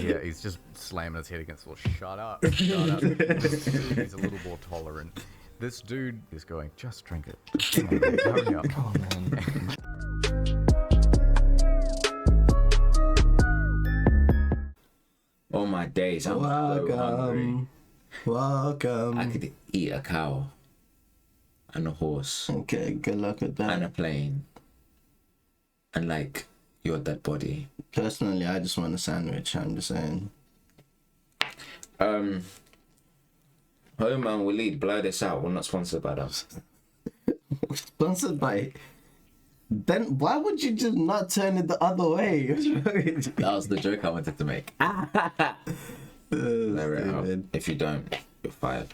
Yeah, he's just slamming his head against the wall. Shut up. Shut up. He's a little more tolerant. This dude is going, just drink it. Just come on, man. Hurry up. Come on, man. All my days, I'm so hungry. Welcome. I could eat a cow and a horse Okay, good luck with and a that. plane and like your dead body. Personally, I just want a sandwich. I'm just saying. Home and Waleed, blow this out. We're not sponsored by them. Sponsored by. Then why would you just not turn it the other way? That was the joke I wanted to make. Blur it out. If you don't, you're fired.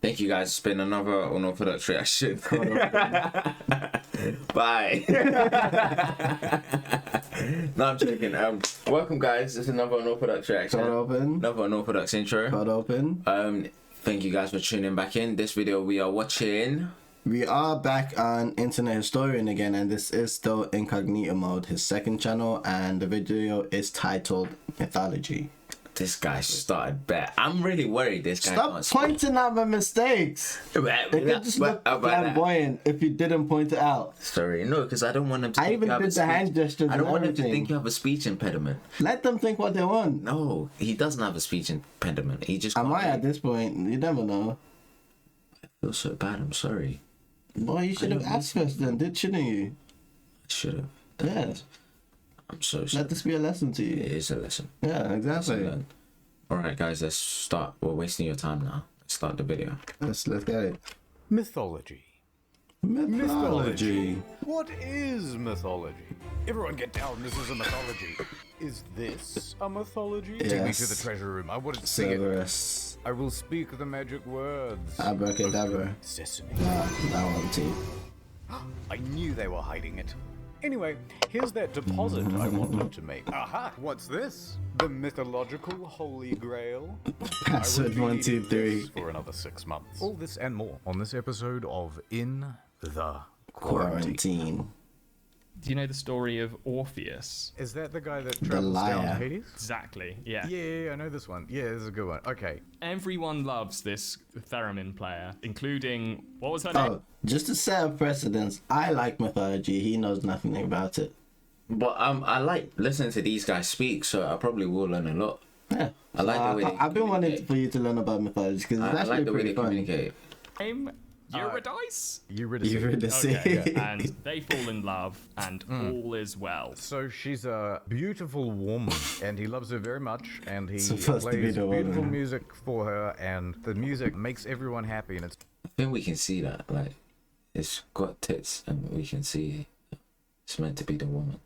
Thank you guys. It's been another Unorthodox reaction. Bye. No, I'm joking. Welcome guys. It's another Unorthodox reaction. Cut open. Another Unorthodox intro. Cut open. Thank you guys for tuning back in. This video we are watching. We are back on Internet Historian again, and this is still Incognito mode, his second channel, and the video is titled Mythology. This guy started bad. I'm really worried this guy Stop can't pointing out my mistakes. It could just look flamboyant if you didn't point it out. Sorry, no, because I don't want him to. I even did the hand gestures. I don't and want him to everything. think you have a speech impediment. Let them think what they want. No, he doesn't have a speech impediment. He just. I might can't at this point. You never know. I feel so bad. I'm sorry. Boy, you should have asked first then, shouldn't you? I should have. Yeah. I'm so sorry. Let this be a lesson to It you. is a lesson. Yeah, exactly. All right, guys, let's start. We're wasting your time now. Let's start the video. Let's get it. Mythology. Mythology. What is mythology? Everyone get down. This is a mythology. Is this a mythology? Take me to the Yes. treasure room. I want to see it. Cerberus. I will speak the magic words. Abracadabra. Sesame. That one too. I knew they were hiding it. Anyway, here's that deposit I wanted to make. Aha! What's this? The mythological Holy Grail? Password I will be 1, 2, eating 3. this for another 6 months. All this and more on this episode of In the Quarantine. Quarantine. Do you know the story of Orpheus? Is that the guy that travels liar. down to Hades? Exactly, yeah. Yeah, I know this one. Yeah, this is a good one. Okay. Everyone loves this theremin player, including, what was her name? Oh, just to set a precedence, I like mythology. He knows nothing about it. But I like listening to these guys speak, so I probably will learn a lot. Yeah. I like the way they I've been wanting communicate. for you to learn about mythology because it's I actually like the way pretty they fun. communicate. Name Eurydice? Eurydice. Eurydice. Okay, and they fall in love, and all is well. So she's a beautiful woman, and he loves her very much, and he Supposed to be plays the beautiful woman. music for her, and the music makes everyone happy, and it's I think we can see that. Like, it's got tits, and we can see it's meant to be the woman.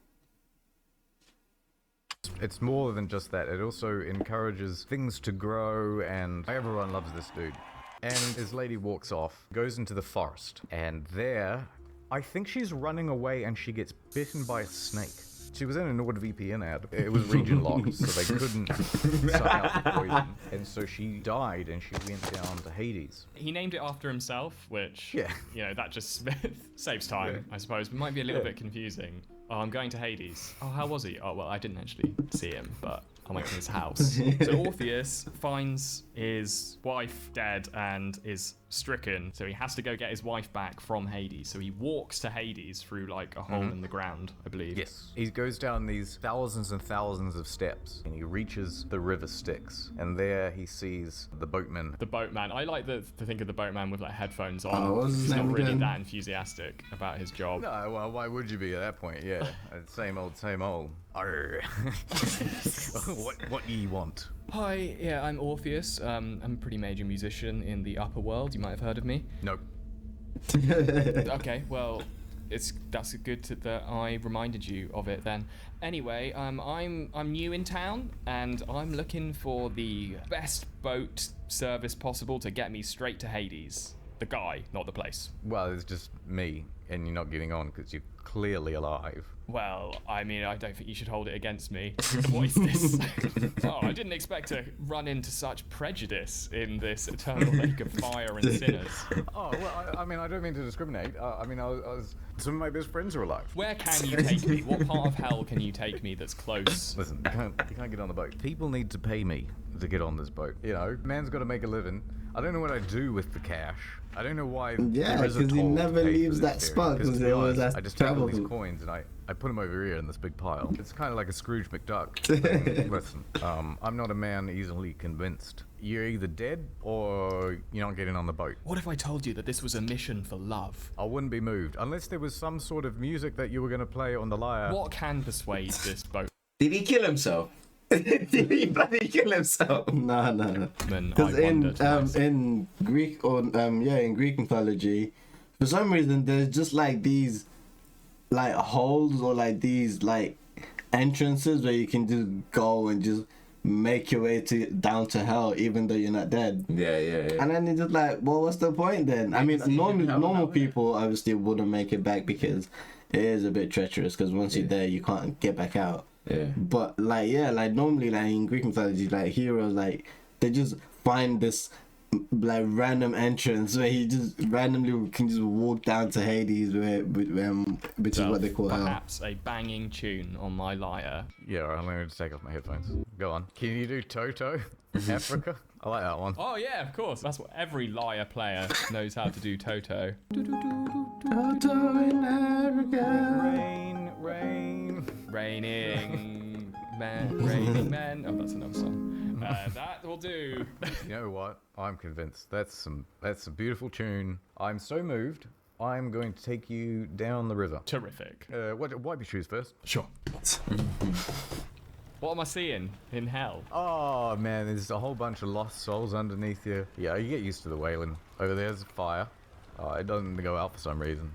it's more than just that. It also encourages things to grow, and everyone loves this dude. And his lady walks off, goes into the forest, and there, I think she's running away, and she gets bitten by a snake. She was in a NordVPN ad. It was region locked, so they couldn't suck out the poison. And so she died, and she went down to Hades. He named it after himself, which, Yeah. you know, that just saves time, I suppose. But might be a little bit confusing. Oh, I'm going to Hades. Oh, how was he? Oh, well, I didn't actually see him, but I went to his house. So Orpheus finds his wife dead and is stricken, so he has to go get his wife back from Hades. So he walks to Hades through like a hole in the ground, I believe. Yes. He goes down these thousands and thousands of steps, and he reaches the river Styx. And there he sees the boatman. The boatman. I like to think of the boatman with like headphones on. Oh, what was his He's not name really again? that enthusiastic about his job. No, well, why would you be at that point? Yeah, same old, same old. Arr. what do you want? Hi, yeah, I'm Orpheus. I'm a pretty major musician in the upper world. You might have heard of me. Nope. Okay, well, that's good that I reminded you of it then. Anyway, I'm new in town and I'm looking for the best boat service possible to get me straight to Hades. The guy, not the place. Well, it's just me, and you're not getting on because you're clearly alive. Well, I mean, I don't think you should hold it against me. What is this? Oh, I didn't expect to run into such prejudice in this eternal lake of fire and sinners. Oh, well, I mean, I don't mean to discriminate. I mean, some of my best friends are alive. Where can you take me? What part of hell can you take me that's close? Listen, you can't get on the boat. People need to pay me to get on this boat. You know, man's got to make a living. I don't know what I do with the cash. I don't know why. Yeah, there is a because he toll to never pay for leaves this that theory. spot, 'Cause because to he be always honest, has I to just take all travel. these coins and I put them over here in this big pile. It's kind of like a Scrooge McDuck thing. Listen, I'm not a man easily convinced. You're either dead or you're not getting on the boat. What if I told you that this was a mission for love? I wouldn't be moved unless there was some sort of music that you were going to play on the lyre. What can persuade this boatman Did he kill himself? Did he bloody kill himself? No. I Because wonder to myself? in Greek or in Greek mythology, for some reason there's just like these like holes or like these like entrances where you can just go and just make your way down to hell even though you're not dead. Yeah. And then it's just like, well, what's the point then? I mean, so you didn't have normal that, people obviously wouldn't make it back because it is a bit treacherous. Because once you're there, you can't get back out. Yeah. But like, yeah, like normally, like in Greek mythology, like heroes, like they just find this like random entrance where he just randomly can just walk down to Hades, which is what they call hell. Perhaps a banging tune on my lyre. Yeah, all right, I'm going to take off my headphones. Go on. Can you do Toto? Africa? I like that one. Oh yeah, of course. That's what every lyre player knows how to do. Toto. Toto in Africa. Rain. Raining man. Oh, that's another song. That will do. You know what? I'm convinced. That's a beautiful tune. I'm so moved. I'm going to take you down the river. Terrific. Wipe your shoes first. Sure. What am I seeing in hell? Oh man, there's a whole bunch of lost souls underneath you. Yeah, you get used to the wailing. Over there's a fire. It doesn't go out for some reason.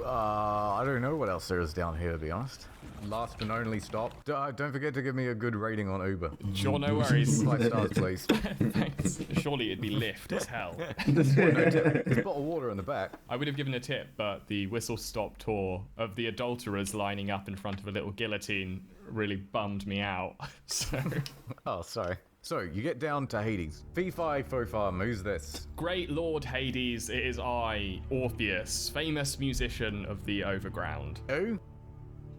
I don't know what else there is down here, to be honest. Last and only stop. Don't forget to give me a good rating on Uber. Sure, no worries. 5 stars, please. Thanks. Surely it'd be lift as hell. There's a bottle of water in the back. I would have given a tip, but the whistle-stop tour of the adulterers lining up in front of a little guillotine really bummed me out. So, Oh, sorry. So, you get down to Hades. Fee fi fo fum, who's this? great Lord Hades, it is I, Orpheus, famous musician of the overground. Who?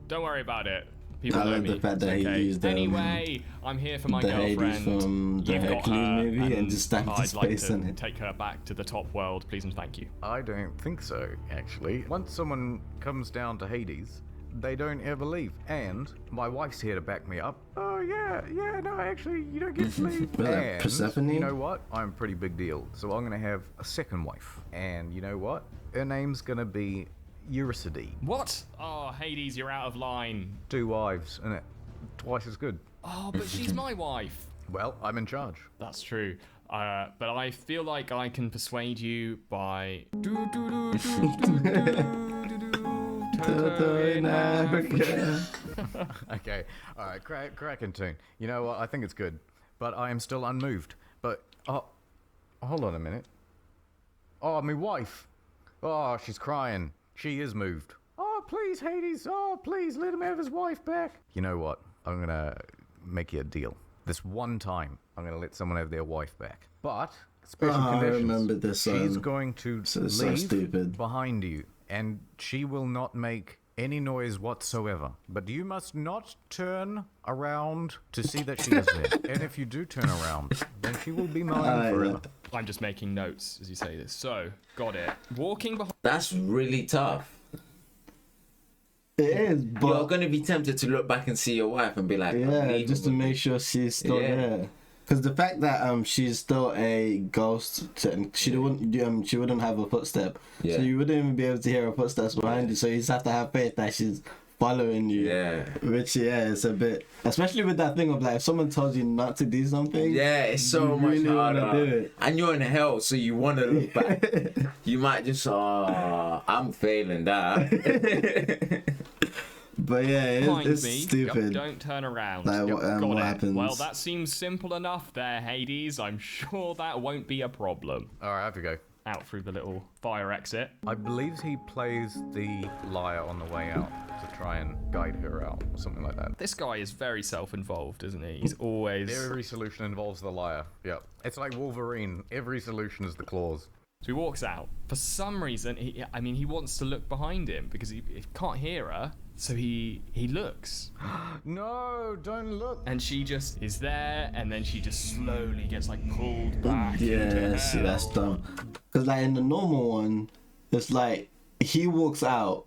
Don't worry about it. People I know love me. the fact that It's he okay. used, Anyway, I'm here for my the Hades girlfriend. from the You've got Hercules her, movie and just stamped I'd his like face to on it. take her back to the top world, please and thank you. I don't think so, actually. Once someone comes down to Hades, they don't ever leave. And my wife's here to back me up. Oh, yeah, no, actually, you don't get to leave. Well, And Persephone? you know what? I'm a pretty big deal. So I'm going to have a second wife. And you know what? Her name's going to be Eurydice. What? Oh, Hades, you're out of line. 2 wives, innit? Twice as good. Oh, but she's my wife. Well, I'm in charge. That's true. But I feel like I can persuade you by... Toto in Africa. Okay, alright, cracking tune. You know what? I think it's good. But I am still unmoved. But, hold on a minute. Oh, my wife. Oh, she's crying. She is moved. Oh, please, Hades. Oh, please, let him have his wife back. You know what? I'm gonna make you a deal. This one time, I'm gonna let someone have their wife back. But, special I conditions. remember this She's song. going to So leave stupid. behind you, and she will not make any noise whatsoever. But you must not turn around to see that she is there. And if you do turn around, then she will be mine forever. I'm just making notes as you say this. So, got it. Walking behind... That's really tough. It is, You're but gonna be tempted to look back and see your wife and be like, yeah, just to unbelievable. make sure she's still Yeah. there. Because the fact that she's still a ghost, she wouldn't have a footstep, Yeah. so you wouldn't even be able to hear her footsteps behind you. So you just have to have faith that she's following you. Yeah. Which it's a bit, especially with that thing of like if someone tells you not to do something. Yeah, it's so you much really wanna harder. do it. And you're in hell, so you want to look back. You might just, I'm failing that. But yeah, behind it's me. stupid. Don't turn around. Like, Got what it. happens? Well, that seems simple enough there, Hades. I'm sure that won't be a problem. Alright, I have to go. out through the little fire exit. I believe he plays the lyre on the way out to try and guide her out or something like that. This guy is very self-involved, isn't he? He's always... Every solution involves the lyre. Yep. It's like Wolverine. Every solution is the claws. So he walks out. For some reason, he wants to look behind him because he can't hear her. So he looks. No, don't look. And she just is there, and then she just slowly gets like pulled back. Yeah, see, that's dumb. Because like in the normal one, it's like he walks out,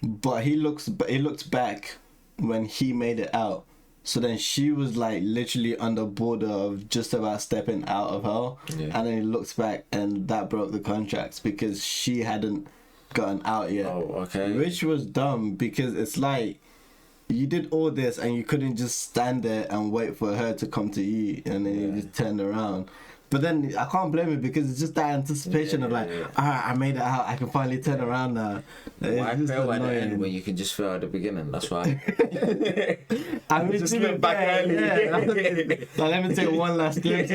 but he looks back when he made it out. So then she was like literally on the border of just about stepping out of hell, and then he looks back, and that broke the contracts because she hadn't gotten out yet. Oh, okay. Which was dumb because it's like you did all this and you couldn't just stand there and wait for her to come to you, and then you just turned around. But then I can't blame it because it's just that anticipation of like, alright, I made it out, I can finally turn around now. Why It's just fail at the end annoying. when you can just fail at the beginning? That's why. I mean, Just to look be back fair, early. yeah. So let me take one last glimpse.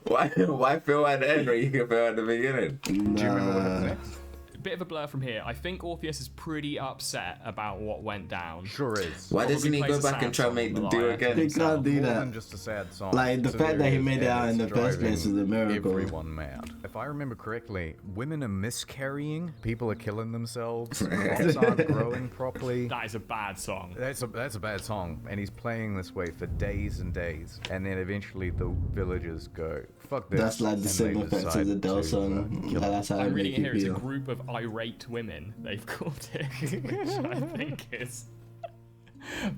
Why fail at the end when you can fail at the beginning? Do you remember what happens next? Bit of a blur from here. I think Orpheus is pretty upset about what went down. Sure is. Why Probably doesn't he plays go a back and sad try song and make on them the do lyre. again? They can't do More that. than just a sad song. Like, the fact that he made it out in the first place is a miracle. Everyone mad. If I remember correctly, women are miscarrying, people are killing themselves, crops aren't growing properly. That is a bad song. That's a bad song, and he's playing this way for days and days, and then eventually the villagers go, "Fuck this." That's like the and same they effect as decide the Dell to, song. kill him. That's how they I'm reading make it here. you It's a feel. group of irate women. They've called it, which I think is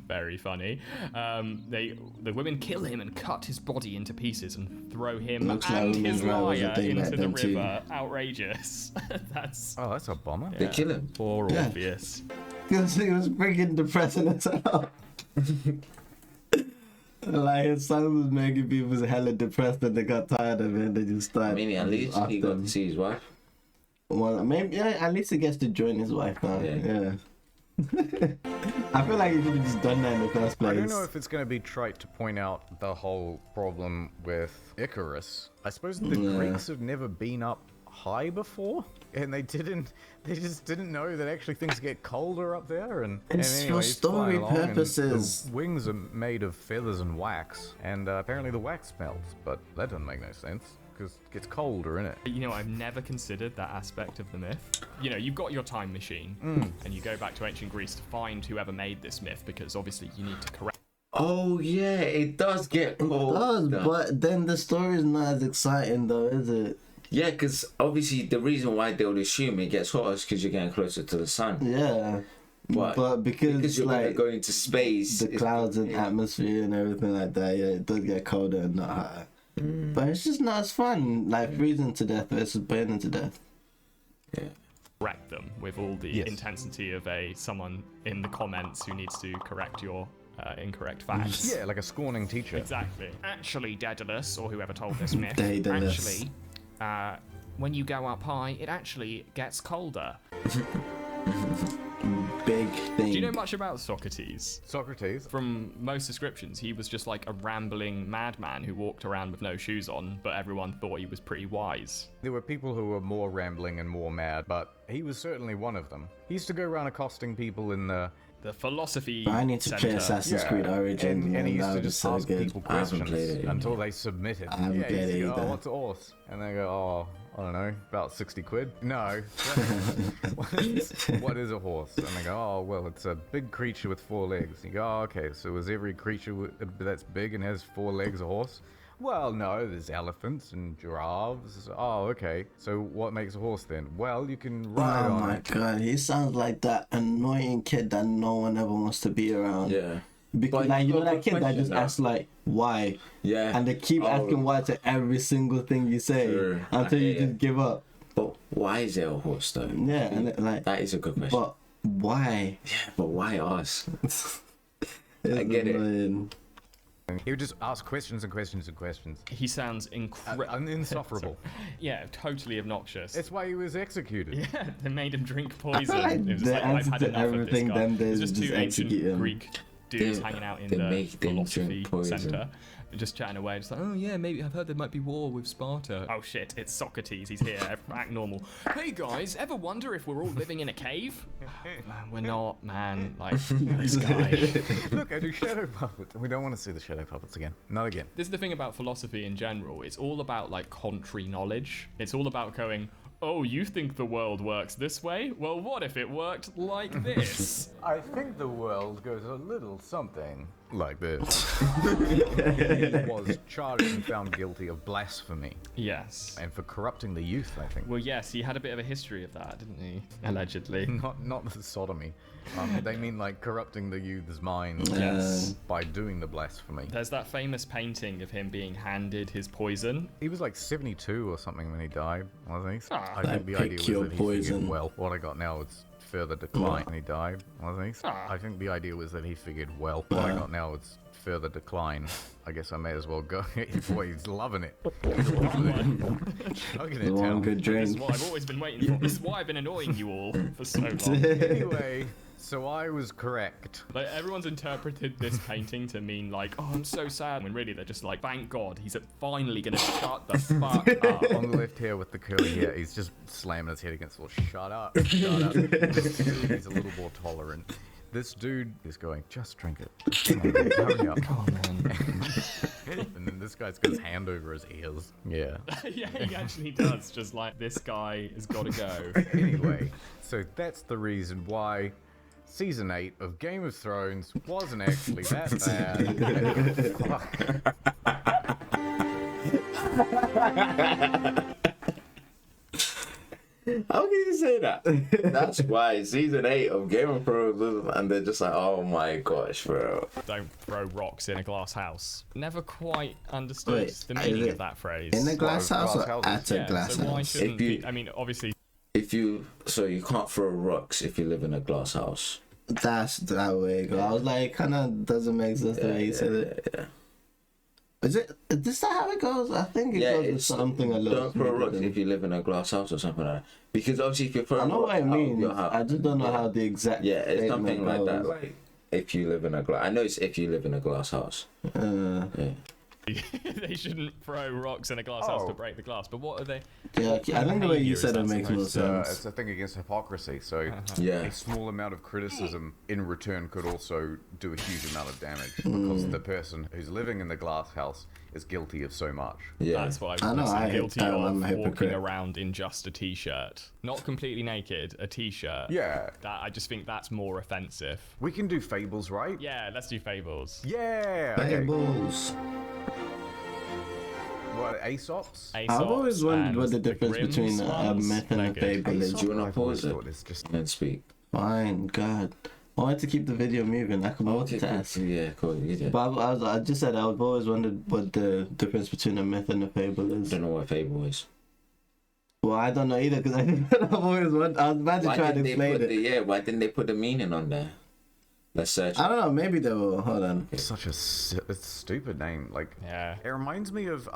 very funny. The women kill him and cut his body into pieces and throw him Looks like and his women's right was a lyre thing back into the then too. river. Outrageous. That's Oh, that's a bummer. They kill him. poor Yeah. Orpheus. Because he was freaking depressing as hell. Like his son was making people hella depressed and they got tired of it and they just started. I mean, at least he got to see his wife. Well, maybe at least he gets to join his wife now. Yeah. I feel like he should have just done that in the first place. I don't know if it's going to be trite to point out the whole problem with Icarus. I suppose the Greeks have never been up high before, and they just didn't know that actually things get colder up there. And It's anyway, for he's flying story along, and purposes. the wings are made of feathers and wax, and apparently the wax melts, but that doesn't make no sense because it gets colder in it. You know, I've never considered that aspect of the myth. You know, you've got your time machine, and you go back to ancient Greece to find whoever made this myth, because obviously you need to correct. Oh yeah, it does get cold. But then the story is not as exciting though, is it? Yeah, because obviously the reason why they would assume it gets hotter is because you're getting closer to the sun. Yeah. But because you're like going into space, the clouds and atmosphere and everything like that, yeah, it does get colder and not hotter. But it's just not as fun, like freezing to death versus burning to death. Yeah. Correct them with all the intensity of someone in the comments who needs to correct your incorrect facts. Yeah, like a scorning teacher. Exactly. Actually, Daedalus, or whoever told this myth, Daedalus. actually, when you go up high, it actually gets colder. Big thing. Do you know much about Socrates? Socrates. From most descriptions, he was just like a rambling madman who walked around with no shoes on, but everyone thought he was pretty wise. There were people who were more rambling and more mad, but he was certainly one of them. He used to go around accosting people in the philosophy I need to play center. Assassin's Creed Origins, and he used that to would be just so ask good. people I haven't questions played it. until they submitted. I haven't yeah, played he'd it go, either. "Oh, what's a horse?" And they go, "Oh, I don't know, about 60 quid." No. What is a horse? And they go, "Oh, well, it's a big creature with 4 legs." You go, "Oh, okay, so is every creature that's big and has 4 legs a horse?" Well, no, there's elephants and giraffes. Oh, okay. So what makes a horse then? Well, you can ride Oh on my it. god, he sounds like that annoying kid that no one ever wants to be around. Yeah. Because But like he's you know got a that kid that question just now. asks like why, Yeah. and they keep Oh. asking why to every single thing you say Sure. until you Okay. just give up. But why is there a horse though? Yeah, and it, like That is a good question. but why? But why us? It's I get it. annoying. He would just ask questions and questions and questions. He sounds incredible. Insufferable. Yeah, totally obnoxious. That's why he was executed. Yeah, they made him drink I poison. feel like it was the like, I've answer had to enough of this everything guy. then It's there's just just two ancient execute him. Greek dudes hanging out in they the make them philosophy drink poison. center, just chatting away, just like, oh yeah, maybe I've heard there might be war with Sparta. Oh shit, it's Socrates, he's here, act normal. Hey guys, ever wonder if we're all living in a cave? We're not, man, like, this guy. Look, I do shadow puppets. We don't want to see the shadow puppets again. Not again. This is the thing about philosophy in general, it's all about like contrary knowledge. It's all about going, oh, you think the world works this way? Well, what if it worked like this? I think the world goes a little something like this. He was charged and found guilty of blasphemy Yes. and for corrupting the youth, I think. Well, yes, he had a bit of a history of that, didn't he? Allegedly. Not the sodomy. They mean like corrupting the youth's minds Yes. by doing the blasphemy. There's that famous painting of him being handed his poison. He was like 72 or something when he died, wasn't he? Ah. I think the Like, idea pick was your that he poison. figured, well, what I got now is further decline when he died, wasn't he? Ah. I think the idea was that he figured, well, what I got now is further decline. I guess I may as well go. Boy, he's loving it. He's chugging it One down. good This is drink. what I've always been waiting for. This is why I've been annoying you all for so long. Anyway, so I was correct. Like, everyone's interpreted this painting to mean like, oh, I'm so sad, when really they're just like, thank God, he's finally gonna shut the fuck up. On the left here with the curly hair, he's just slamming his head against the wall. Shut up, shut up. This dude, he's a little more tolerant. This dude is going, just drink it. Come on, hurry up. Oh man. And then this guy's got his hand over his ears. Yeah. Yeah, he actually does. Just like, this guy has got to go. Anyway, so that's the reason why season 8 of Game of Thrones wasn't actually that bad. How can you say that? That's why season 8 of Game of Thrones, and they're just like, oh my gosh, bro. Don't throw rocks in a glass house. Never quite understood Wait, the is meaning it of that phrase. In a glass Glass house or houses. at a Yeah, glass so why house? shouldn't If you- I mean, obviously, So you can't throw rocks if you live in a glass house. That's that way it goes. I was like, kind of doesn't make sense the way you said it. Yeah. Is this how it goes? I think it goes with something a little. Don't throw smoother rocks than- if you live in a glass house or something like that. Because obviously, if you're throwing I know what rocks it out of means. your house, I just don't know how the exact. yeah, it's statement something like that. goes. Like if you live in a glass, I know it's if you live in a glass house. Uh, Yeah. they shouldn't throw rocks in a glass house Oh. to break the glass. But what are they? yeah, what I think the way behaviour you is said it that makes more supposed to- sense. It's a thing against hypocrisy. So Yeah. a small amount of criticism in return could also do a huge amount of damage because the person who's living in the glass house is guilty of so much. Yeah. That's what I I know, was I- guilty I'm of, a walking hypocrite. around in just a t-shirt. Not completely naked, a t-shirt. Yeah, That, I just think that's more offensive. we can do fables, right? Yeah, let's do fables. Yeah. Okay. Fables. What, Aesop's? I've always wondered what the difference between a myth and a fable is. Do you wanna I've always pause it? thought it's just And speak. Fine, God. I wanted to keep the video moving. I can multitask. Yeah, cool. Yeah. But I just said I've always wondered what the difference between a myth and a fable I is. don't know what fable is. Well, I don't know either because I've always wondered. I was about to try to explain it. Why didn't they put the meaning on there? Let's search. I don't know. Maybe they will. Hold on. such a stupid name. Like, Yeah, it reminds me of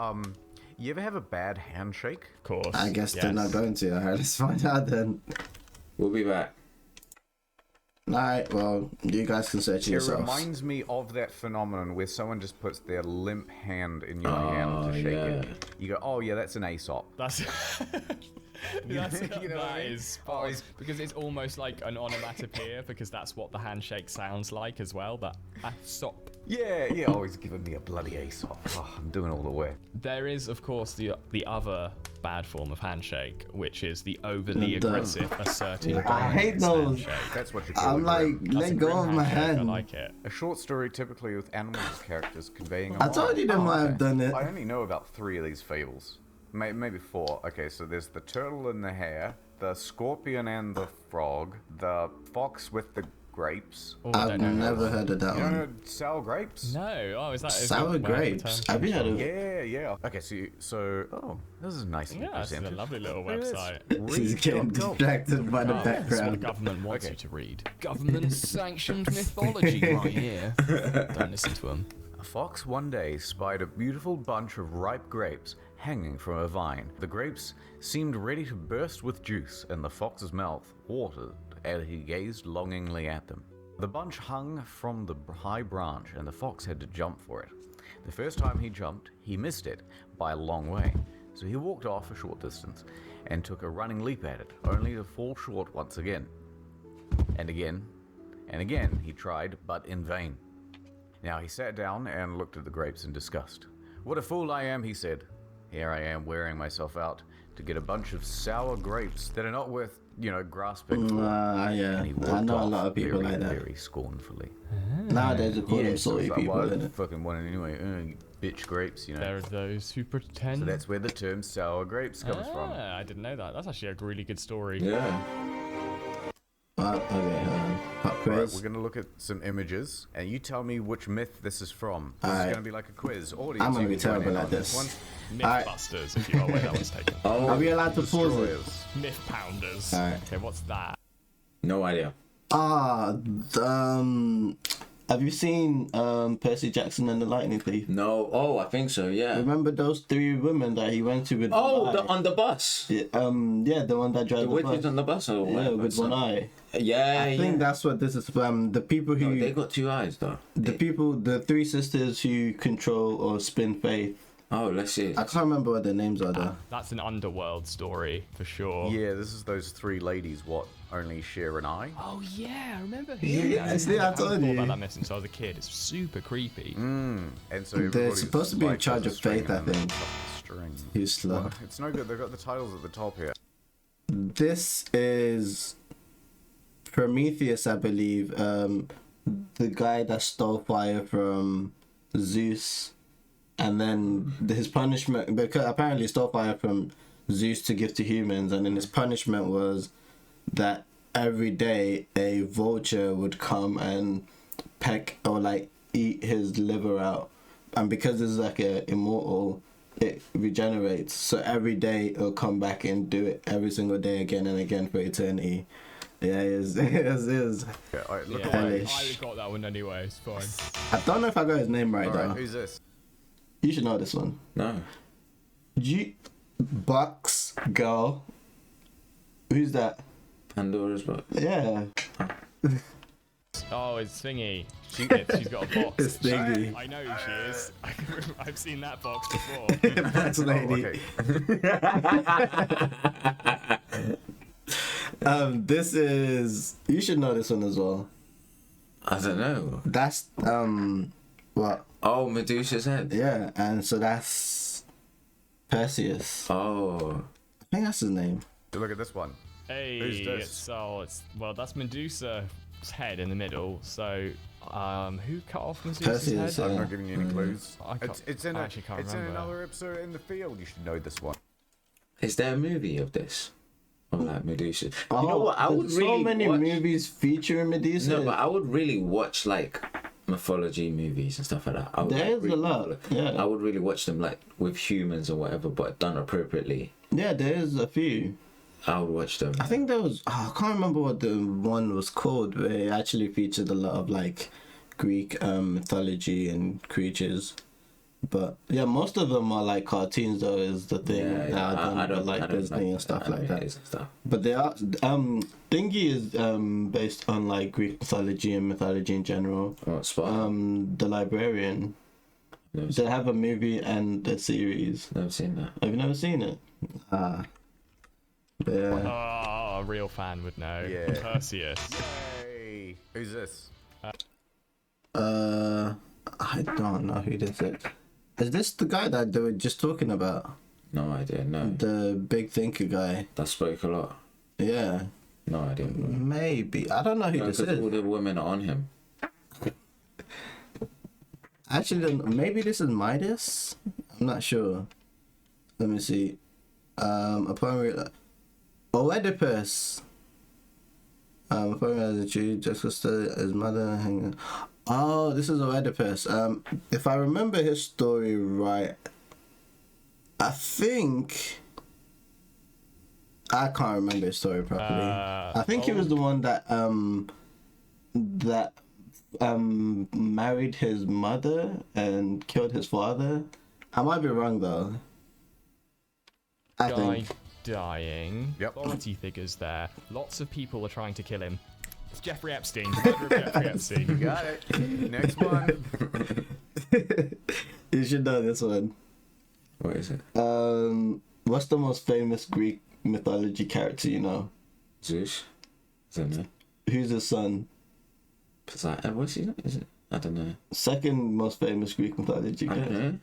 you ever have a bad handshake? of course. I guess they're not Yes. going to. Alright, let's find out then. We'll be back. Alright, well, you guys can search it It yourselves. reminds me of that phenomenon where someone just puts their limp hand in your hand to shake it. You go, oh yeah, that's an Aesop. That's that's You know what I that mean? is spot because it's almost like an onomatopoeia because that's what the handshake sounds like as well. That Aesop. Yeah, always giving me a bloody Aesop. Oh, I'm doing all the work. There is, of course, the other bad form of handshake, which is the overly The- aggressive asserting. I hate dominance those. handshake. That's what you call I'm a like, grim. That's a let go grim of my handshake, I hand. like it. A short story typically with animals as characters conveying a I told you they moral. might have done it. I only know about 3 of these fables. Maybe 4. Okay, so there's the turtle and the hare, the scorpion and the frog, the fox with the grapes. Oh, I I've don't know. never heard of that You don't one. know sour grapes? No. Oh, is that is Sour that where the grapes. term Have you comes heard from? of Yeah. Okay, so this is nicely Yeah, it's a presented. lovely little Look at this. website. He's getting Read.gov. distracted by the Oh, that's what the background. government wants Okay. you to read. Government-sanctioned mythology right here. Don't listen to them. A fox one day spied a beautiful bunch of ripe grapes hanging from a vine. The grapes seemed ready to burst with juice, and the fox's mouth watered as he gazed longingly at them. The bunch hung from the high branch, and the fox had to jump for it. The first time he jumped, he missed it by a long way, so he walked off a short distance and took a running leap at it, only to fall short once again. And again, and again he tried, but in vain. Now he sat down and looked at the grapes in disgust. "What a fool I am," he said. "Here I am wearing myself out to get a bunch of sour grapes that are not worth, grasping for." Yeah, And he walked I know a off lot of people very, like that. very scornfully. Nowadays they call them So salty it's like, people, well, I innit? fucking want it anyway. Bitch grapes, There are those who pretend. So that's where the term sour grapes comes from. I didn't know that. That's actually a really good story. Yeah. Okay, pop Right, quiz. we're going to look at some images, and you tell me which myth this is from. This is Alright. going to be like a quiz. Audience, I'm gonna you be can join terrible in at on this. one. Mythbusters, if you are where that was taken. Are we allowed to pause it? Destroyers. Myth pounders. Alright. Okay, what's that? No idea. Have you seen Percy Jackson and the Lightning Thief? No. Oh, I think so. Yeah. Remember those 3 women that he went to with Oh, one eye? on the bus. Yeah, the one that drives The the witches bus. on the bus. Or Yeah, whatever, with one eye. Yeah, I think that's what this is from. The people who, No, they got 2 eyes though. the 3 sisters who control or spin faith. Oh, let's see. I can't remember what their names are though. That's an underworld story, for sure. Yeah, this is those 3 ladies, what only share an eye. Oh, yeah, I remember Yeah, that. see, I heard told more you. about that myth since I was a kid. It's super creepy. And so They're everybody's supposed to be in like, charge there's a of faith, string I and then think. the string. Who's slow? Well, it's no good. They've got the titles at the top here. This is Prometheus, I believe. The guy that stole fire from Zeus, and then his punishment, because apparently he stole fire from Zeus to give to humans, and then his punishment was that every day a vulture would come and peck or like eat his liver out, and because this is like a immortal, it regenerates, so every day it'll come back and do it every single day again and again for eternity. Yeah, it is. Yeah, all right, look Yeah, away. I Hellish. got that one anyway, it's fine. I don't know if I got his name right All though. right, who's this? You should know this one. No. Bucks girl. Who's that? Pandora's box. Yeah. Oh, it's Thingy. She's got a box. It's Thingy. I know who she is. I've seen that box before. Bucks lady. Okay. This is. You should know this one as well. I don't know. That's what? Oh, Medusa's head. Yeah, and so that's Perseus. Oh. I think that's his name. Look at this one. Hey, Who's this? that's Medusa's head in the middle. So, who cut off Medusa's Perseus, head? I'm yeah. not giving you any clues. I can't- It's in I actually can't it's in remember. another episode in the field. You should know this one. Is there a movie of this? Of like Medusa? You Oh, know what? I would there's really so many watch... movies featuring Medusa. No, but I would really watch like mythology movies and stuff like that. I would, There's like, really, a lot, yeah. I would really watch them like with humans or whatever, but done appropriately. Yeah, there's a few. I would watch them. I think there was. I can't remember what the one was called, but it actually featured a lot of like Greek mythology and creatures. But yeah, most of them are like cartoons, though. Is the thing. I don't like Disney and stuff like that. animes and stuff. But they are. Thingy is based on like Greek mythology and mythology in general. Oh, spot. The Librarian. They have a movie and a series. Never seen that. Have you never seen it? Yeah. Oh, a real fan would know. Yeah. Perseus. Yay! Who's this? I don't know who this is. Is this the guy that they were just talking about? No idea. No. The big thinker guy. That spoke a lot. Yeah. No idea. Maybe. I don't know who this Because is. all the women are on him. Actually, maybe this is Midas? I'm not sure. Let me see. Oedipus. Apparently as a Jew, just his mother hanging. Oh, this is Oedipus. If I remember his story right, I think I can't remember his story properly. I think he was the one that married his mother and killed his father. I might be wrong though. I Guy think. dying. Yep. Authority figures there. Lots of people are trying to kill him. It's Jeffrey Epstein. The murder of Jeffrey Epstein. Got it. Next one. You should know this one. What is it? What's the most famous Greek mythology character you know? Zeus? I don't know. Who's his son? Poseidon? What's he? Is it? I don't know. Second most famous Greek mythology I don't character. know.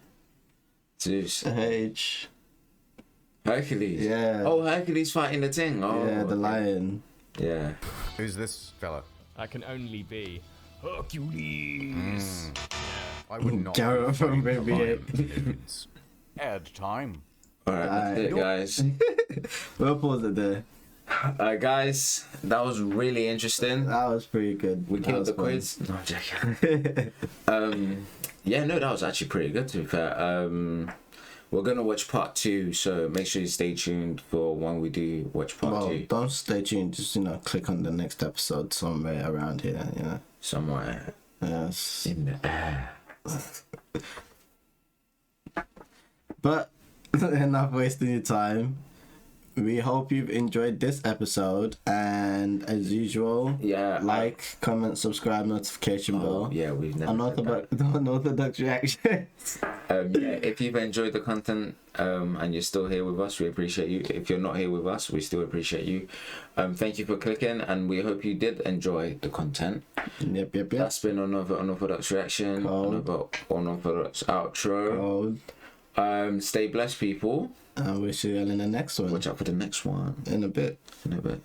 Zeus. H. Hercules. Yeah. Oh, Hercules fighting the thing. Oh, Yeah, the okay. lion. Yeah. Who's this fella? That can only be Hercules. I would not. Garrett be from fighting the BB-8. lion, dudes. Add time. Alright, that's it, guys. We'll pause it there. Guys, that was really interesting. That was pretty good. We That killed was the fun. quiz. No, I'm joking. Yeah, no, that was actually pretty good to be fair. We're gonna watch part 2, so make sure you stay tuned for when we do watch part Well, 2 don't stay tuned. Just click on the next episode somewhere around here. somewhere Yes. in the air. But enough wasting your time. We hope you've enjoyed this episode, and as usual, Yeah, like, comment, subscribe, notification bell. yeah, we've never said that. Unorthodox reactions. Yeah, if you've enjoyed the content and you're still here with us, we appreciate you. If you're not here with us, we still appreciate you. Thank you for clicking, and we hope you did enjoy the content. Yep. That's been another Unorthodox reaction, another Unorthodox outro. Stay blessed, people. And we'll see you all in the next one. Watch out for the next one In a bit. in a bit.